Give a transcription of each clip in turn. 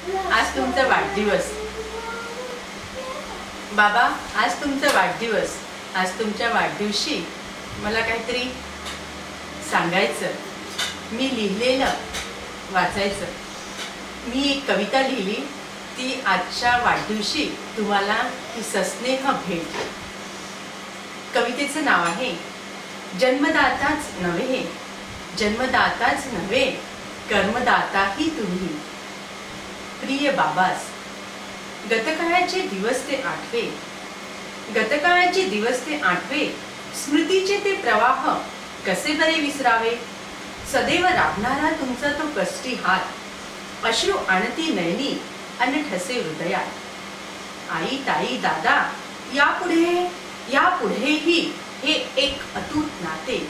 आज तुमचा वाढदिवस. बाबा, आज तुमचा वाढदिवस. आज तुमच्या वाढदिवशी मला काहीतरी सांगायचं. मी लिहिलेलं वाचायचं. मी एक कविता लिहिली, ती आजच्या वाढदिवशी तुम्हाला ही सस्नेह भेट. कवितेचं नाव आहे जन्मदाताच नव्हे, जन्मदाताच नव्हे, कर्मदाताही तुम्ही. प्रिय बाबास, गतकाळाचे दिवस ते आठवे, गतकाळाचे दिवस ते आठवे, स्मृतीचे ते प्रवाह कसे बरे विसरावे. सदैव राबणारा तुमचा तो कष्टी हात, अश्रू आणती नयनी अन ठसे हृदयात. आई, ताई, दादा, यापुढेही हे एक अतूट नाते.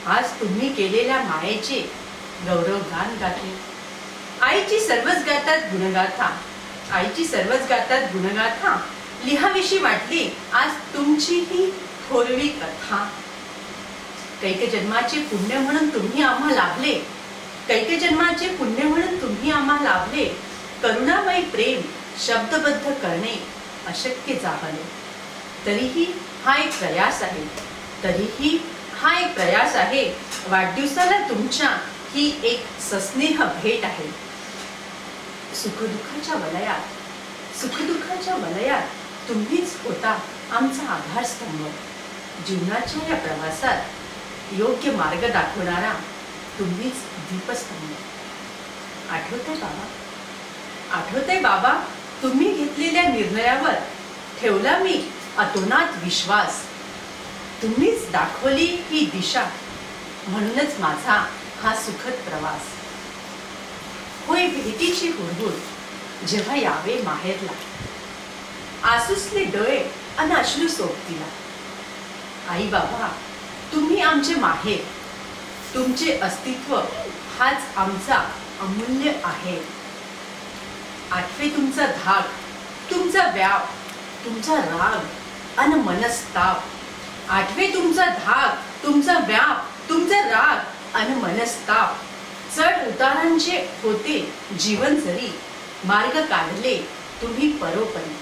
आज तुम्ही केलेल्या मायेचे गौरवगान गाते. आईची सर्वच गातात गुणगाथा, आईची सर्वच गातात गुणगाथा. लिहाविषयी वाटली आज तुमची ही थोरवी कथा. कैक जन्माचे पुण्य म्हणून तुम्ही आम्हा लाभले, कैक जन्माचे पुण्य म्हणून तुम्ही आम्हा लाभले. करुणामय प्रेम शब्दबद्ध करणे अशक्य जाहले. तरीही हा एक प्रयास आहे, तरीही हा एक प्रयास आहे. वाढदिवसाला तुमच्या ही एक सस्नेह भेट आहे. सुखदुःखाच्या वलयात, सुखदुःखाच्या वलयात तुम्हीच होता आमचा आधारस्तंभ. जीवनाच्या या प्रवासात योग्य मार्ग दाखवणारा तुम्हीच दीपस्तंभ. आठवतंय बाबा, आठवतंय बाबा, तुम्ही घेतलेल्या निर्णयावर ठेवला मी अतोनात विश्वास. तुम्हीच दाखवली ही दिशा, म्हणूनच माझा हा सुखद प्रवास. होय भेटीची हुरहुर जेव्हा यावे माहेरला, आसुसले डोळे अन अश्रू सोबतीला. आई बाबा, तुम्ही आमचे माहेर, तुमचे अस्तित्व हाच आमचा अमूल्य आहे. आठवे तुमचा धाक, तुमचा व्याप, तुमचा राग अन मनस्ताप. आठवे तुमचा धाक, तुमचा व्याप, तुमचा राग अन मनस्ताप. चढ उतारांचे होते जीवन जरी, मार्ग काढले तुम्ही परोपरी.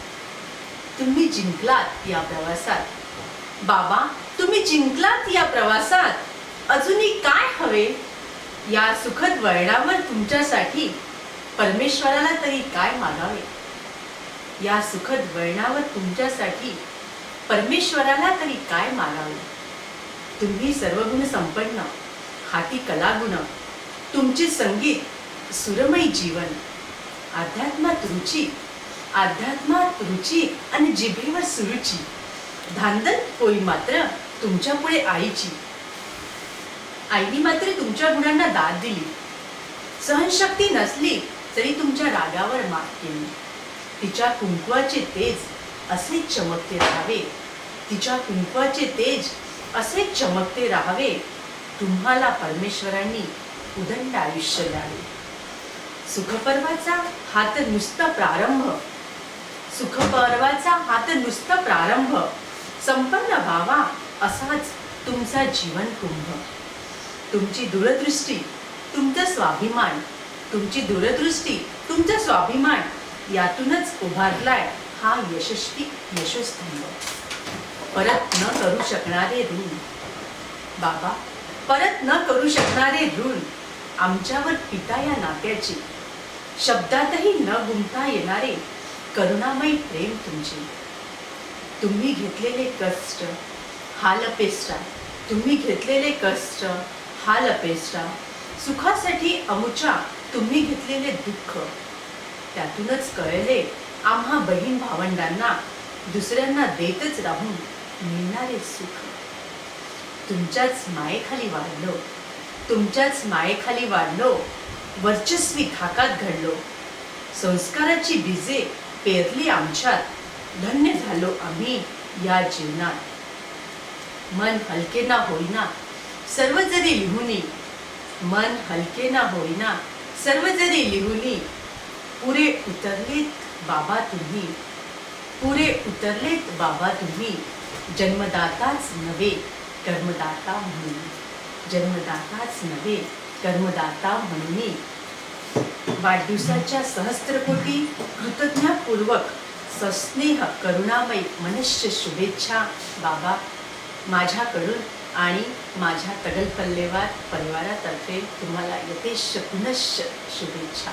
तुम्ही जिंकलात या प्रवासात बाबा, तुम्ही जिंकलात या प्रवासात. अजूनही काय हवे या सुखद वळणावर तुमच्यासाठी, परमेश्वराला तरी काय मागावे. या सुखद वळणावर तुमच्यासाठी परमेश्वराला तरी काय मागावे. तुम्ही सर्वगुण संपन्न, हाती कलागुण, तुमचे संगीत सुरमयी जीवन. अध्यात्मात रुची, अध्यात्मात रुची आणि जिभेवर सुरुची. धांदल होई मात्र तुमच्या पुढे आईची. आईने मात्र तुमच्या गुणांना दाद दिली. सहनशक्ती नसली तरी तुमच्या रागावर मात केली. तिच्या कुंकवाचे तेज असे चमकते राहावे, तिच्या कुंकवाचे तेज असे चमकते राहावे. तुम्हाला परमेश्वरांनी उदंड आयुष्य द्यावे. सुखपर्वाचा हात नुसता प्रारंभ, सुखपर्वाचा हात नुसता प्रारंभ. संपन्न व्हावा असाच तुमचा जीवन कुंभ. तुमची दूरदृष्टी, तुमचा स्वाभिमान, तुमची दूरदृष्टी, तुमचा स्वाभिमान, यातूनच उभारलाय हा यशस्वी यशोस्तंभ. परत न करू शकणारे ऋण बाबा, परत न करू शकणारे ऋण आमच्यावर पिता या नात्याचे. शब्दातही न गुंतता येणारे करुणामय प्रेम तुमचे. तुम्ही घेतलेले कष्ट हालपेष्टा, तुम्ही घेतलेले कष्ट हालपेष्टा. सुखासाठी अमुच्या तुम्ही घेतलेले दुःख. त्यातूनच कळले आम्हा बहीण भावंडांना, दुसऱ्यांना देतच राहून मिळणारे सुख. तुमच्याच मायेखाली वाढलो, तुमच्याच मायेखाली वाढलो. वर्चस्वी धाकात घडलो. संस्काराची बीजे पेरली आमच्यात. धन्य झालो आम्ही या जीवनात. मन हलके ना होईना सर्व जरी लिहुनी, मन हलके ना होईना सर्व जरी लिहुनी. पुरे उतरलेत बाबा तुम्ही, पुरे उतरलेत बाबा तुम्ही. जन्मदाताच नव्हे कर्मदाता म्हणून, जन्मदाताच नव्हे कर्मदाता म्हणून. वाढदिवसाच्या सहस्त्रकोटी कृतज्ञतापूर्वक सस्नेह करुणामयी मनस्य शुभेच्छा बाबा माझ्याकडून आणि माझ्या तगलपल्लेवार परिवारातर्फे तुम्हाला यथेश पुनश्च शुभेच्छा.